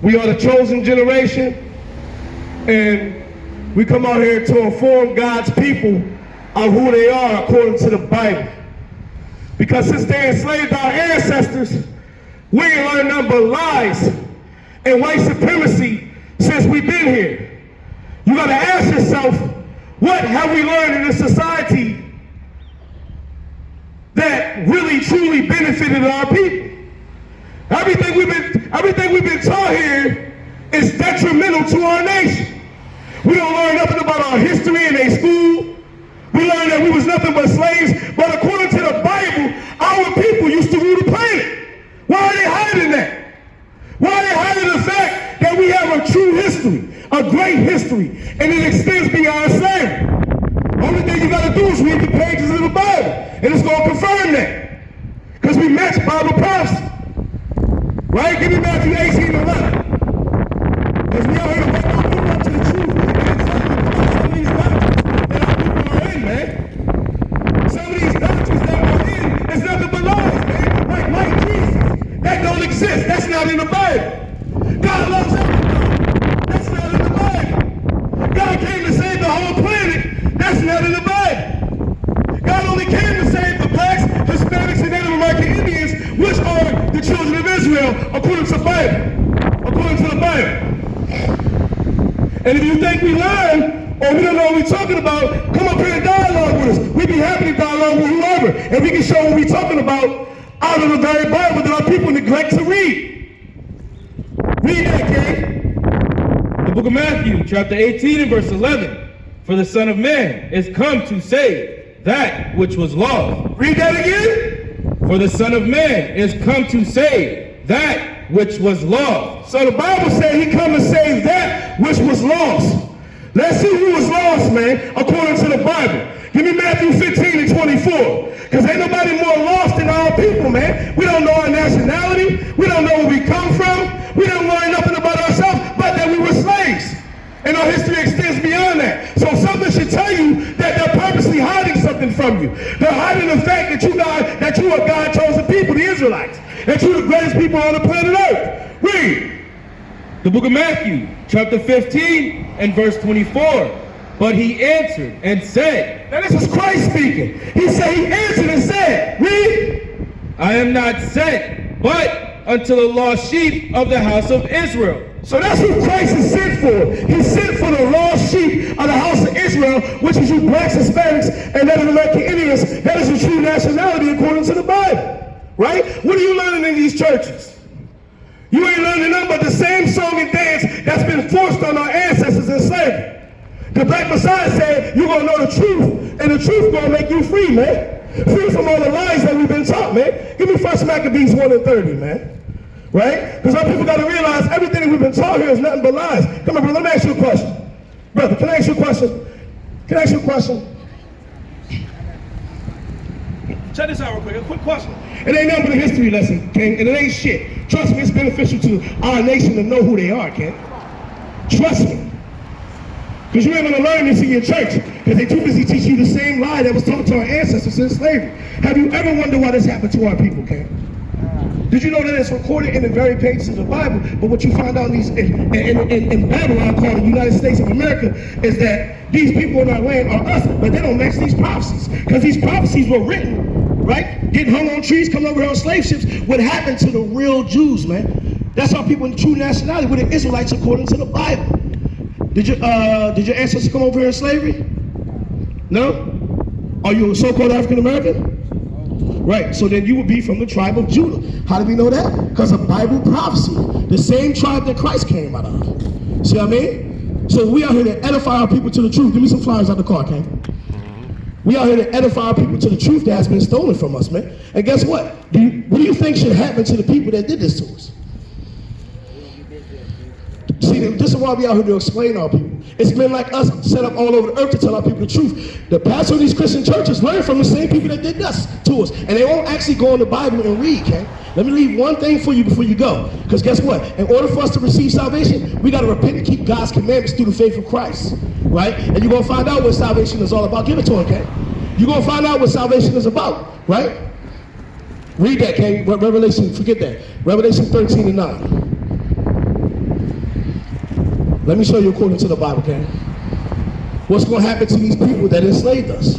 We are the chosen generation, and we come out here to inform God's people of who they are according to the Bible. Because since they enslaved our ancestors, we ain't learned nothing but lies and white supremacy since we've been here. You gotta ask yourself, what have we learned in this society that really truly benefited our people? Everything we've been taught here is detrimental to our nation. We don't learn nothing about our history in a school. We learned that we was nothing but slaves, but according to the Bible, our people used to rule the planet. Why are they hiding that? Why are they hiding the fact that we have a true history, a great history, and it extends beyond slavery? Only thing you gotta do is read the pages of the Bible, and it's gonna confirm that. Because we match Bible prophecy. Right? Give me Matthew 18:11. Because we out here to wake our people up to the truth and tell some of these doctrines that our people are in, man. Some of these doctrines that we're in is nothing but lies, man. Like Jesus. That don't exist. That's not in the Bible. God loves everybody. That's not in the Bible. God came to save the whole planet. That's not in the Bible. God only came to save the blacks, Hispanics, and Native American Indians, which are the children of Israel, according to the Bible. According to the Bible. And if you think we learn, or we don't know what we're talking about, come up here and dialogue with us. We'd be happy to dialogue with whoever. And we can show what we're talking about out of the very Bible that our people neglect to read. Read that, King. The book of Matthew, chapter 18 and verse 11. For the Son of Man is come to save that which was lost. Read that again. For the Son of Man is come to save that which was lost. So the Bible said he come to save that which was lost. Let's see who was lost, man, according to the Bible. Give me Matthew 15 and 24. Because ain't nobody more lost than our people, man. We don't know our nationality. We don't know where we come from. We don't learn nothing about ourselves but that we were slaves. And our history extends beyond that. So something should tell you that they're purposely hiding something from you. They're hiding the fact that you are God-chosen people, the Israelites. That you're the greatest people on the planet Earth. Read. The book of Matthew, chapter 15 and verse 24. But he answered and said. Now this is Christ speaking. He answered and said, read. I am not sent, but unto the lost sheep of the house of Israel. So that's who Christ is sent for. He's sent for the lost sheep of the house of Israel, which is you blacks, Hispanics, and Native American Indians. That is a true nationality according to the Bible. Right? What are you learning in these churches? You ain't learning nothing but the same song and dance that's been forced on our ancestors in slavery. The Black Messiah said, you're going to know the truth, and the truth going to make you free, man. Free from all the lies that we've been taught, man. Give me 1 Maccabees 1 and 30, man. Right? Because our people got to realize everything that we've been taught here is nothing but lies. Come on, brother, let me ask you a question. Brother, can I ask you a question? Can I ask you a question? Check this out real quick, a quick question. It ain't nothing but a history lesson, King, and it ain't shit. Trust me, it's beneficial to our nation to know who they are, King. Trust me. Because you ain't going to learn this in your church, because they're too busy teaching you the same lie that was taught to our ancestors in slavery. Have you ever wondered why this happened to our people, King? Did you know that it's recorded in the very pages of the Bible? But what you find out in Babylon, called the United States of America, is that these people in our land are us, but they don't match these prophecies. Because these prophecies were written, right? Getting hung on trees, coming over here on slave ships, what happened to the real Jews, man. That's our people in the true nationality, we're the Israelites according to the Bible. Did your ancestors come over here in slavery? No? Are you a so-called African American? Right, so then you would be from the tribe of Judah. How do we know that? Because of Bible prophecy. The same tribe that Christ came out of. See what I mean? So we out here to edify our people to the truth. Give me some flyers out the car, King. We out here to edify our people to the truth that has been stolen from us, man. And guess what? What do you think should happen to the people that did this to us? See, this is why we out here to explain our people. It's men like us set up all over the earth to tell our people the truth. The pastors of these Christian churches learn from the same people that did this to us. And they won't actually go in the Bible and read, okay? Let me leave one thing for you before you go. Because guess what? In order for us to receive salvation, we got to repent and keep God's commandments through the faith of Christ. Right? And you're going to find out what salvation is all about. Give it to him, okay? You're going to find out what salvation is about. Right? Read that, okay? Revelation, forget that. Revelation 13 and 9. Let me show you according to the Bible, okay? What's going to happen to these people that enslaved us?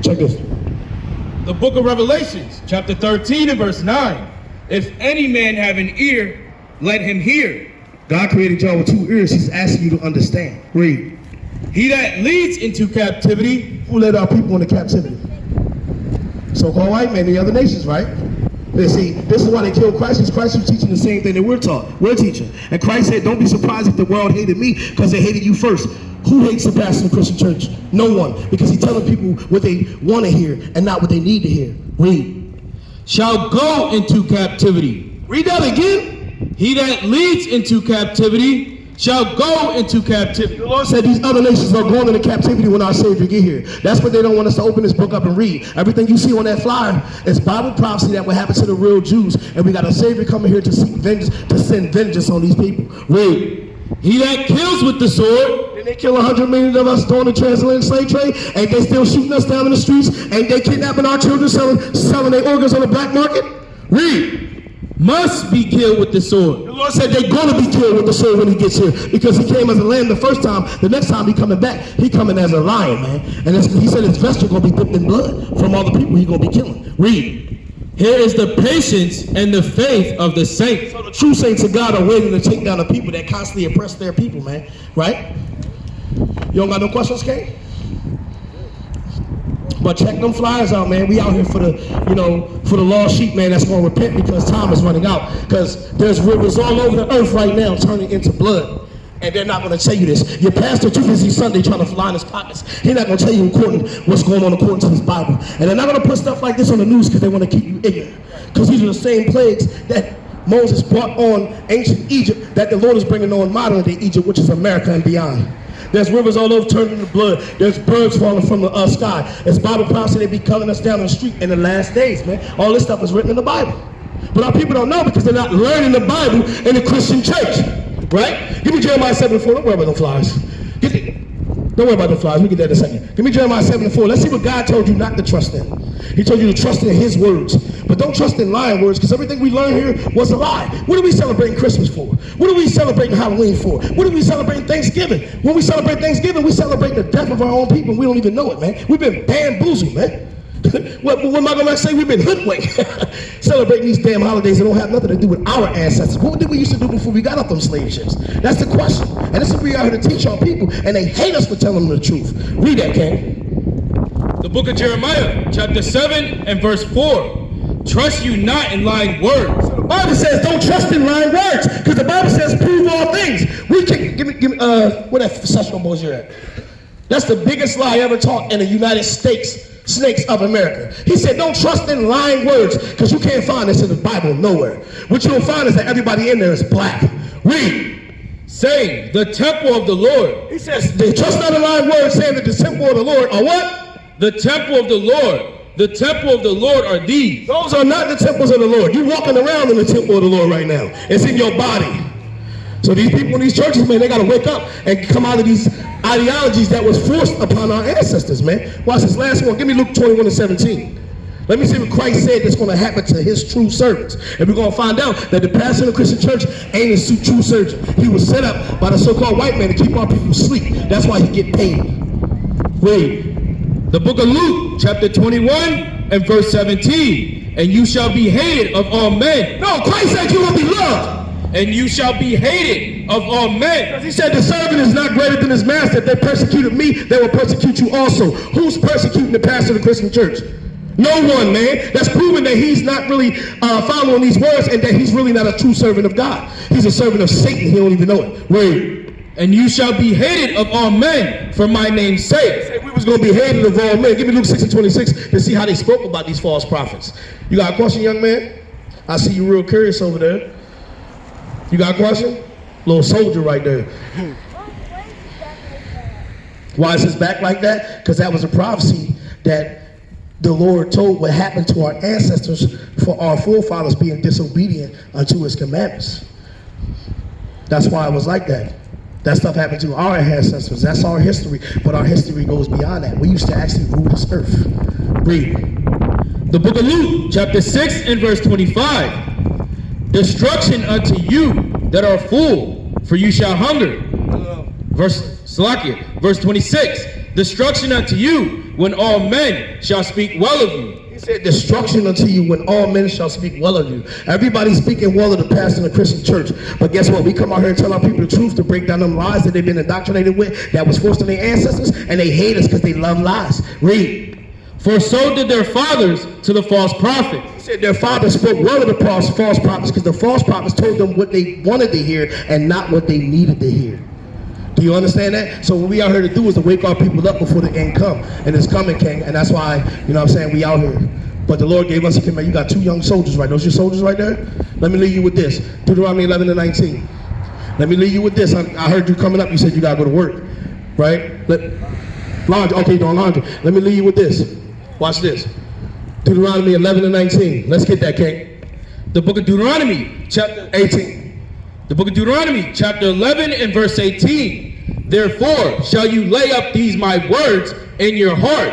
Check this. The book of Revelations, chapter 13 and verse 9. If any man have an ear, let him hear. God created y'all with 2 ears. He's asking you to understand. Read. He that leads into captivity. Who led our people into captivity? So-called white men, the other nations, right? They see, this is why they killed Christ, because Christ was teaching the same thing that we're taught. We're teaching. And Christ said, don't be surprised if the world hated me, because they hated you first. Who hates the pastor of the Christian church? No one. Because he's telling people what they want to hear and not what they need to hear. Read. Shall go into captivity. Read that again. He that leads into captivity shall go into captivity. The Lord said these other nations are going into captivity when our Savior get here. That's what they don't want us to open this book up and read. Everything you see on that flyer is Bible prophecy that will happen to the real Jews. And we got a Savior coming here to seek vengeance, to send vengeance on these people. Read. He that kills with the sword. Did they kill 100 million of us during the transatlantic slave trade? And they still shooting us down in the streets? And they kidnapping our children, selling their organs on the black market? Read. Must be killed with the sword. The Lord said they're going to be killed with the sword when he gets here, because he came as a lamb the first time. The next time he coming back, he coming as a lion, man. And he said his vesture going to be dipped in blood from all the people he going to be killing. Read. Here is the patience and the faith of the saints. So the true saints of God are waiting to take down the people that constantly oppress their people, man. Right? You don't got no questions, Kay? But check them flyers out, man. We out here for the, for the lost sheep, man, that's going to repent because time is running out. Because there's rivers all over the earth right now turning into blood. And they're not going to tell you this. Your pastor too busy Sunday trying to line his pockets. He's not going to tell you what's going on according to his Bible. And they're not going to put stuff like this on the news because they want to keep you ignorant. Because these are the same plagues that Moses brought on ancient Egypt that the Lord is bringing on modern day Egypt, which is America and beyond. There's rivers all over turning into blood. There's birds falling from the sky. There's Bible prophecy they be culling us down the street in the last days, man. All this stuff is written in the Bible. But our people don't know because they're not learning the Bible in the Christian church, right? Give me Jeremiah 7:4. Don't worry about the flies. Don't worry about the flies. We'll get that in a second. Give me Jeremiah 7:4. Let's see what God told you not to trust in. He told you to trust in his words. But don't trust in lying words, because everything we learn here was a lie. What are we celebrating Christmas for? What are we celebrating Halloween for? What are we celebrating Thanksgiving? When we celebrate Thanksgiving, we celebrate the death of our own people. We don't even know it, man. We've been bamboozled, man. What am I going to say? We've been hoodwinked. Celebrating these damn holidays that don't have nothing to do with our ancestors. What did we used to do before we got up them slave ships? That's the question. And this is what we are here to teach our people, and they hate us for telling them the truth. Read that, King. The book of Jeremiah, chapter 7 and verse 4. Trust you not in lying words. So the Bible says don't trust in lying words, because the Bible says prove all things. We can give me where that sessional boys you're at. That's the biggest lie ever taught in the United States snakes of America. He said don't trust in lying words, because you can't find this in the Bible nowhere. What you'll find is that everybody in there is black. Read. Saying the temple of the Lord. He says they trust not in lying words, saying that the temple of the Lord are what? The temple of the Lord. The temple of the Lord are these. Those are not the temples of the Lord. You're walking around in the temple of the Lord right now. It's in your body. So these people in these churches, man, they got to wake up and come out of these ideologies that was forced upon our ancestors, man. Watch this last one. Give me Luke 21:17. Let me see what Christ said that's going to happen to his true servants. And we're going to find out that the pastor of the Christian church ain't a true surgeon. He was set up by the so-called white man to keep our people asleep. That's why he get paid. Read. The book of Luke, chapter 21 and verse 17. And you shall be hated of all men. No, Christ said you will be loved. And you shall be hated of all men. Because he said the servant is not greater than his master. If they persecuted me, they will persecute you also. Who's persecuting the pastor of the Christian church? No one, man. That's proving that he's not really following these words and that he's really not a true servant of God. He's a servant of Satan. He don't even know it. Wait. And you shall be hated of all men for my name's sake. Said we was going to be hated of all men. Give me Luke 6:26 to see how they spoke about these false prophets. You got a question, young man? I see you real curious over there. You got a question? Little soldier right there. Why is his back like that? Because that was a prophecy that the Lord told what happened to our ancestors for our forefathers being disobedient unto his commandments. That's why it was like that. That stuff happened to our ancestors. That's our history. But our history goes beyond that. We used to actually rule this earth. Read. The book of Luke, chapter 6 and verse 25. Destruction unto you that are full, for you shall hunger. Verse 26. Destruction unto you when all men shall speak well of you. He said, destruction unto you when all men shall speak well of you. Everybody's speaking well of the pastor in the Christian church. But guess what? We come out here and tell our people the truth to break down them lies that they've been indoctrinated with, that was forced on their ancestors, and they hate us because they love lies. Read. For so did their fathers to the false prophet. He said their fathers spoke well of the false prophets because the false prophets told them what they wanted to hear and not what they needed to hear. Do you understand that? So what we out here to do is to wake our people up before the end come. And it's coming, King. And that's why, you know what I'm saying, we out here. But the Lord gave us a command. You got 2 young soldiers, right? Those your soldiers right there? Let me leave you with this. Deuteronomy 11 and 19. Let me leave you with this. I heard you coming up. You said you got to go to work, right? Laundry. Okay, doing laundry. Let me leave you with this. Watch this. Deuteronomy 11 and 19. Let's get that, King. The book of Deuteronomy, chapter 18. The book of Deuteronomy, chapter 11 and verse 18. Therefore shall you lay up these my words in your heart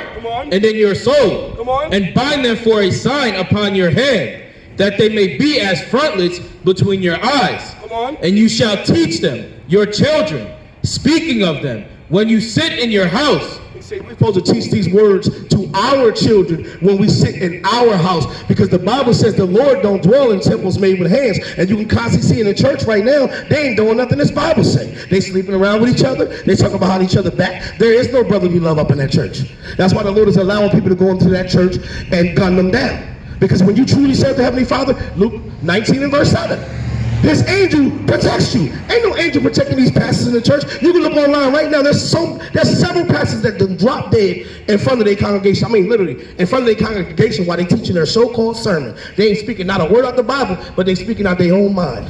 and in your soul, and bind them for a sign upon your hand, that they may be as frontlets between your eyes. And you shall teach them, your children, speaking of them, when you sit in your house. We're supposed to teach these words to our children when we sit in our house, because the Bible says the Lord don't dwell in temples made with hands. And you can constantly see in the church right now, they ain't doing nothing this Bible say. They sleeping around with each other. They talking behind each other back. There is no brotherly love up in that church. That's why the Lord is allowing people to go into that church and gun them down. Because when you truly serve the Heavenly Father, Luke 19 and verse 7, His angel protects you. Ain't no angel protecting these pastors in the church. You can look online right now. There's several pastors that done drop dead in front of their congregation. I mean, literally, in front of their congregation while they teaching their so-called sermon. They ain't speaking not a word out the Bible, but they speaking out their own mind.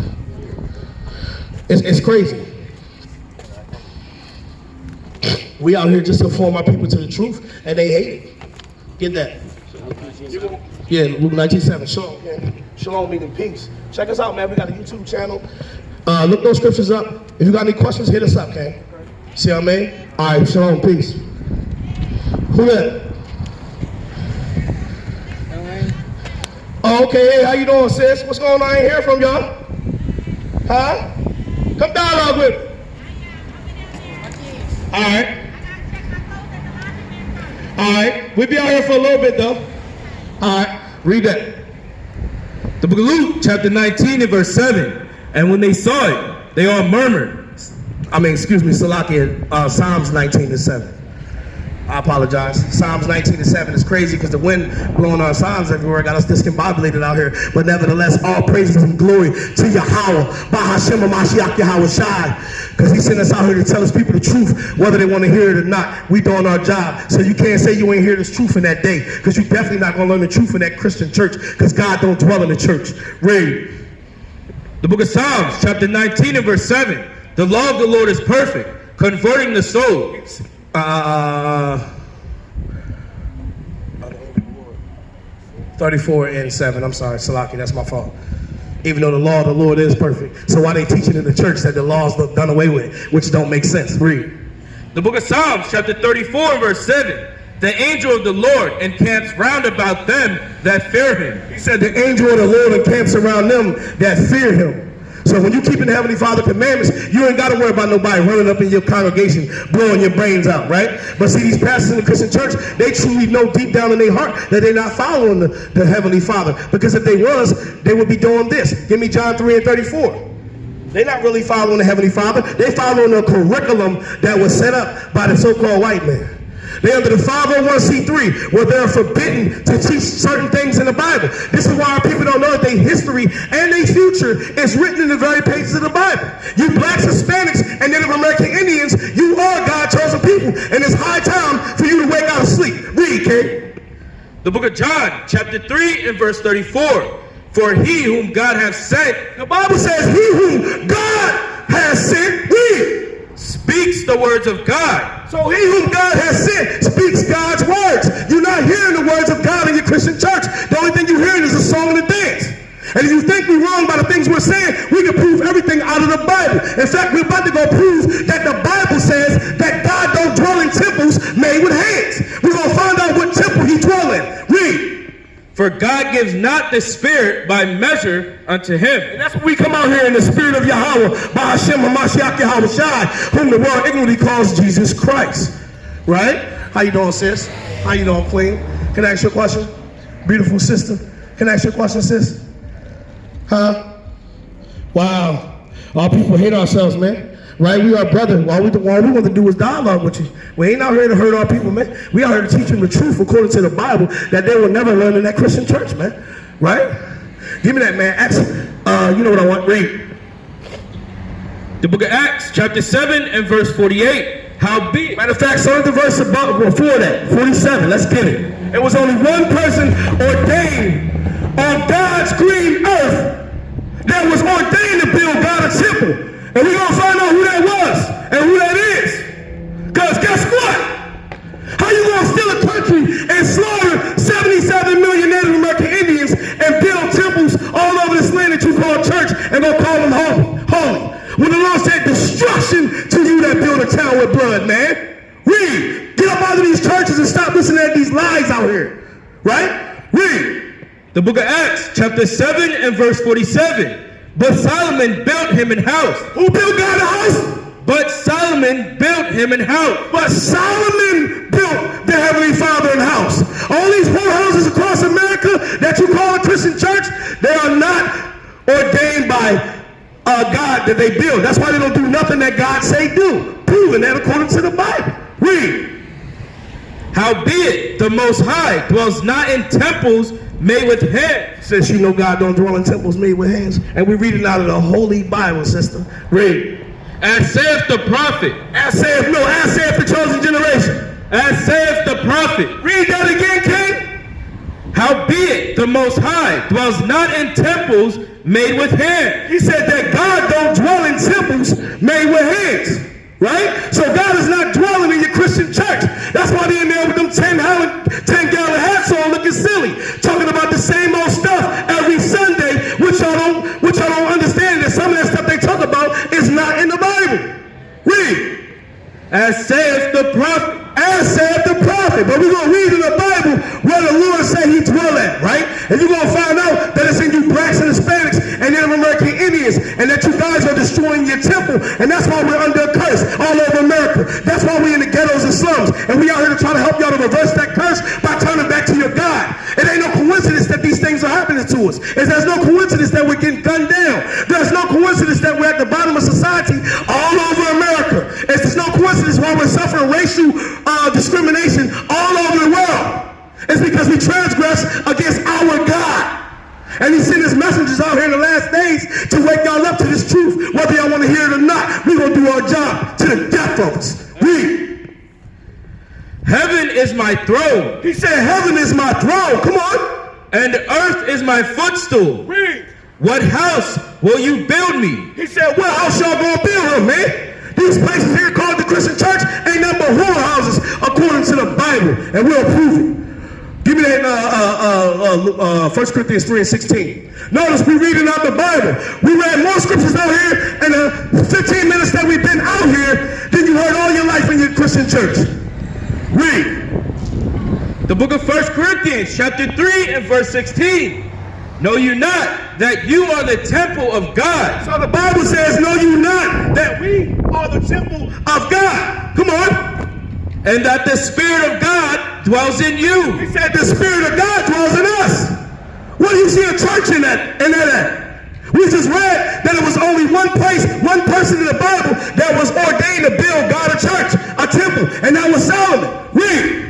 It's crazy. We out here just to inform our people to the truth, and they hate it. Get that. Yeah, Luke 19:7. Shalom, man. Shalom, meaning peace. Check us out, man. We got a YouTube channel. Look those scriptures up. If you got any questions, hit us up, okay? See what I mean? All right, shalom, peace. Who that? Oh, okay. Hey, how you doing, sis? What's going on? I ain't hear from y'all. Huh? Come dialogue with me. All right. All right. We'll be out here for a little bit, though. All right. Read that. The book of Luke, chapter 19 and verse 7. And when they saw it, they all murmured. Salakia, Psalms 19 and 7. I apologize. Psalms 19 and 7 is crazy because the wind blowing on Psalms everywhere got us discombobulated out here. But nevertheless, all praises and glory to Yahawah, Bahashem Mashiach Yahawashi. Because he sent us out here to tell his people the truth, whether they want to hear it or not. We doing our job. So you can't say you ain't hear this truth in that day, because you're definitely not going to learn the truth in that Christian church, because God don't dwell in the church. Read. The book of Psalms, chapter 19 and verse 7. The law of the Lord is perfect, converting the soul. 34 and 7. I'm sorry, Salaki, that's my fault. Even though the law of the Lord is perfect. So why they teaching in the church that the law's done away with, which don't make sense? Read. The book of Psalms, chapter 34 and verse 7. The angel of the Lord encamps round about them that fear him. He said the angel of the Lord encamps around them that fear him. So when you keep in the Heavenly Father commandments, you ain't got to worry about nobody running up in your congregation, blowing your brains out, right? But see, these pastors in the Christian church, they truly know deep down in their heart that they're not following the Heavenly Father. Because if they was, they would be doing this. Give me John 3 and 34. They're not really following the Heavenly Father. They're following the curriculum that was set up by the so-called white man. They're under the 501c3, where they're forbidden to teach certain things in the Bible. This is why our people don't know that their history and their future is written in the very pages of the Bible. You blacks, Hispanics, and Native American Indians, you are God's chosen people, and it's high time for you to wake out of sleep. Read, Kate. The book of John, chapter 3 and verse 34. For he whom God hath sent, the Bible says, he whom God has sent, read, speaks the words of God. So he whom God has sent speaks God's words. You're not hearing the words of God in your Christian church. The only thing you're hearing is a song and a dance. And if you think we're wrong by the things we're saying, we can prove everything out of the Bible. In fact, we're about to go prove that the Bible says that God don't dwell in temples made with hands. We're going to find out what temple he dwells in. Read. For God gives not the Spirit by measure unto him. And that's what we come out here in the spirit of Yahawah, by Hashem HaMashiach YAHAWASHI, whom the world ignorantly calls Jesus Christ. Right? How you doing, sis? How you doing, queen? Can I ask you a question? Beautiful sister. Can I ask you a question, sis? Huh? Wow. All people hate ourselves, man. Right? We are brethren. All we want to do is dialogue with you. We ain't out here to hurt our people, man. We out here to teach them the truth according to the Bible that they will never learn in that Christian church, man. Right? Give me that, man. Acts, you know what I want. Read. The book of Acts, chapter 7 and verse 48. Howbeit. Matter of fact, start the verse above, before that. 47. Let's get it. It was only one person ordained on God's green earth that was ordained to build God a temple. And we're going to find out who that was and who that is. Because guess what? How you going to steal a country and slaughter 77 million Native American Indians and build temples all over this land that you call church and going to call them holy? When the Lord said destruction to you that build a town with blood, man. Read. Get up out of these churches and stop listening to these lies out here. Right? Read. The book of Acts, chapter 7 and verse 47. But Solomon built him an house. Who built God a house? But Solomon built him an house. But Solomon built the Heavenly Father an house. All these poor houses across America that you call a Christian church, they are not ordained by God that they build. That's why they don't do nothing that God say do. Proving that according to the Bible. Read. Howbeit the Most High dwells not in temples made with hands. Since you know God don't dwell in temples made with hands. And we're reading out of the Holy Bible, sister. Read. As saith the prophet. As saith the chosen generation. As saith the prophet. Read that again, King. Howbeit the Most High dwells not in temples made with hands. He said that God don't dwell in temples made with hands. Right? So God is not dwelling in your Christian church. That's why they're in there with them 10-gallon hats on looking silly. Talking about the same old stuff every Sunday, which y'all don't understand that some of that stuff they talk about is not in the Bible. Read. As saith the prophet. As saith the prophet. But we're going to read in the Bible where the Lord said he dwell at, right? And you're going to find out that it's in you blacks and Hispanics and Native American Indians, and that you guys are destroying your temple. And that's why we're under a curse all over America. That's why we're in the ghettos and slums. And we out here to try to help y'all to reverse that curse by turning back to your God. It ain't no coincidence that these things are happening to us. There's no coincidence that we're getting gunned down. There's no coincidence that we're at the bottom of society all over America. There's no coincidence why we're suffering racial discrimination all over the world. It's because we transgress against our God. And he sent his messengers out here in the last days to wake y'all up to this truth, whether y'all want to hear it or not. We're going to do our job to the death of us. Read. Heaven is my throne. He said, heaven is my throne. Come on. And earth is my footstool. Read. What house will you build me? He said, what house y'all going to build him, man? These places here called the Christian church ain't nothing but whorehouses according to the Bible. And we'll prove it. Give me that 1 Corinthians 3 and 16. Notice we reading out the Bible. We read more scriptures out here in the 15 minutes that we've been out here than you heard all your life in your Christian church. Read. The book of 1 Corinthians chapter 3 and verse 16. Know you not that you are the temple of God? So the Bible says, know you not that we are the temple of God. Come on. And that the Spirit of God dwells in you. He said the Spirit of God dwells in us. What do you see a church in that at? We just read that it was only one place, one person in the Bible that was ordained to build God a church, a temple, and that was Solomon. Read.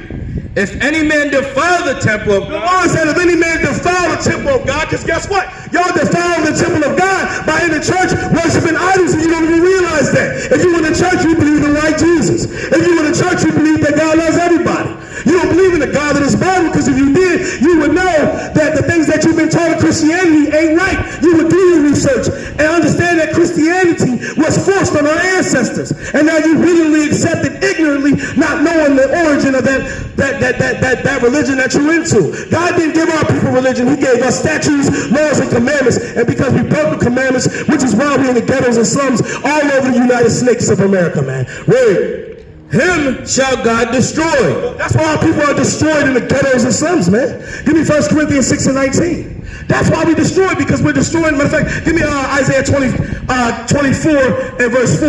If any man defile the temple of God. The Lord said, if any man defile the temple of God, because guess what? Y'all defile the temple of God by in the church worshiping idols, and you don't even realize that. If you in the church, you believe in white Jesus. If you in the church, you believe that God loves everybody. You don't believe in the God of this Bible, because if you did, you would know that the things that you've been taught in Christianity ain't right. You would do your research and understand that Christianity was forced on our ancestors. And now you willingly accept it ignorantly, not knowing the origin of that religion that you're into. God didn't give our people religion. He gave us statutes, laws, and commandments. And because we broke the commandments, which is why we're in the ghettos and slums all over the United States of America, man. Read. him shall God destroy. That's why our people are destroyed in the ghettos and slums, man. Give me 1 Corinthians 6 and 19. That's why we destroy, because we're destroying. Matter of fact, give me Isaiah 24 and verse 4.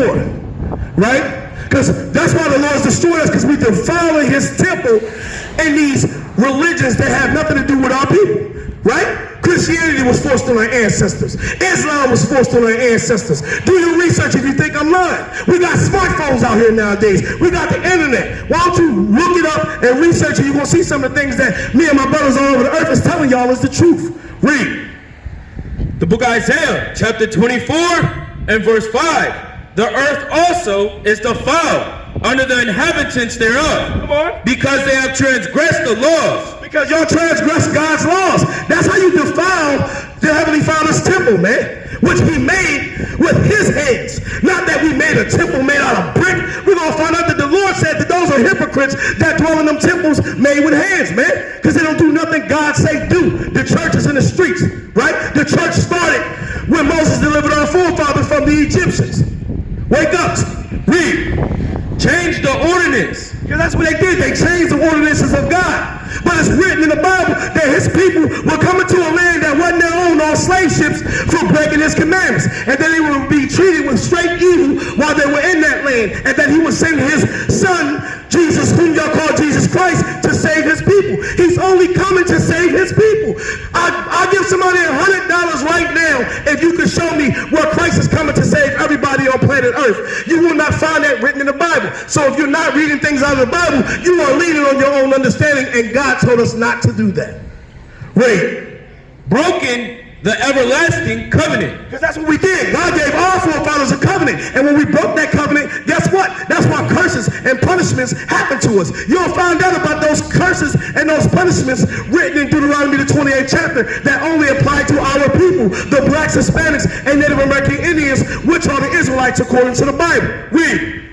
Right? Because that's why the Lord's destroyed us, because we defiling his temple in these religions that have nothing to do with our people. Right? Christianity was forced on our ancestors. Islam was forced on our ancestors. Do your research if you think I'm lying. We got smartphones out here nowadays. We got the internet. Why don't you look it up and research it? You're going to see some of the things that me and my brothers all over the earth is telling y'all is the truth. Read. The book of Isaiah, chapter 24 and verse 5. The earth also is defiled under the inhabitants thereof. Come on. Because they have transgressed the laws. Because y'all transgress God's laws. That's how you defile the Heavenly Father's temple, man. Which he made with his hands. Not that we made a temple made out of brick. We're going to find out that the Lord said that those are hypocrites that dwell in them temples made with hands, man. Because they don't do nothing God say do. The church is in the streets, right? The church started when Moses delivered our forefathers from the Egyptians. Wake up. Read. Change the ordinance. Because that's what they did. They changed the ordinances of God. But it's written in the Bible that his people were coming to a land that wasn't their own on slave ships for breaking his commandments. And then they would be treated with straight evil while they were in that land. And that he would send his son, Jesus, whom y'all call Jesus Christ, to save his people. He's only coming to save his people. I'll give somebody $100 right now if you can show me where Christ is coming to save everybody on planet Earth. You will not find that written in the Bible. So if you're not reading things out of the Bible, you are leaning on your own understanding, and God told us not to do that. Read. Broken the everlasting covenant. Because that's what we did. God gave our forefathers a covenant. And when we broke that covenant, guess what? That's why curses and punishments happen to us. You'll find out about those curses and those punishments written in Deuteronomy the 28th chapter that only apply to our people, the blacks, Hispanics, and Native American Indians, which are the Israelites according to the Bible. Read.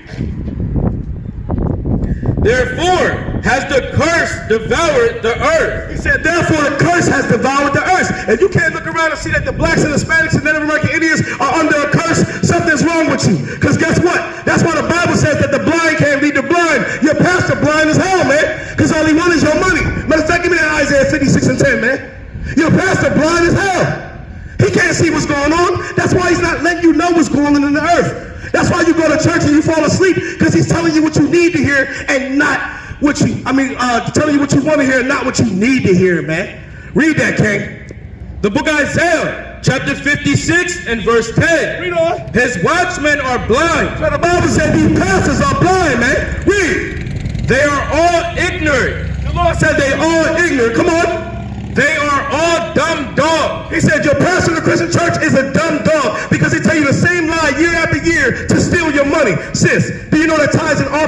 Therefore has the curse devoured the earth. He said, therefore the curse has devoured the earth. And you can't look around and see that the blacks and Hispanics and Native American Indians are under a curse. Something's wrong with you. Because guess what? That's why the Bible says that the blind can't lead the blind. Your pastor blind as hell, man. Because all he wants is your money. Matter of fact, give me that Isaiah 56 and 10, man. Your pastor blind as hell. He can't see what's going on. That's why he's not letting you know what's going on in the earth. That's why you go to church and you fall asleep, because he's telling you what you need to hear and not what you, telling you what you want to hear and not what you need to hear, man. Read that, King. The book of Isaiah, chapter 56 and verse 10. Read on. His watchmen are blind. So the Bible said these pastors are blind, man. Read. They are all ignorant. The Lord said they all ignorant. Come on. They are all dumb dogs. He said your pastor in the Christian church is a dumb dog because he tell you the same lie year after year to steal your money. Sis, do you know that tithes and offerings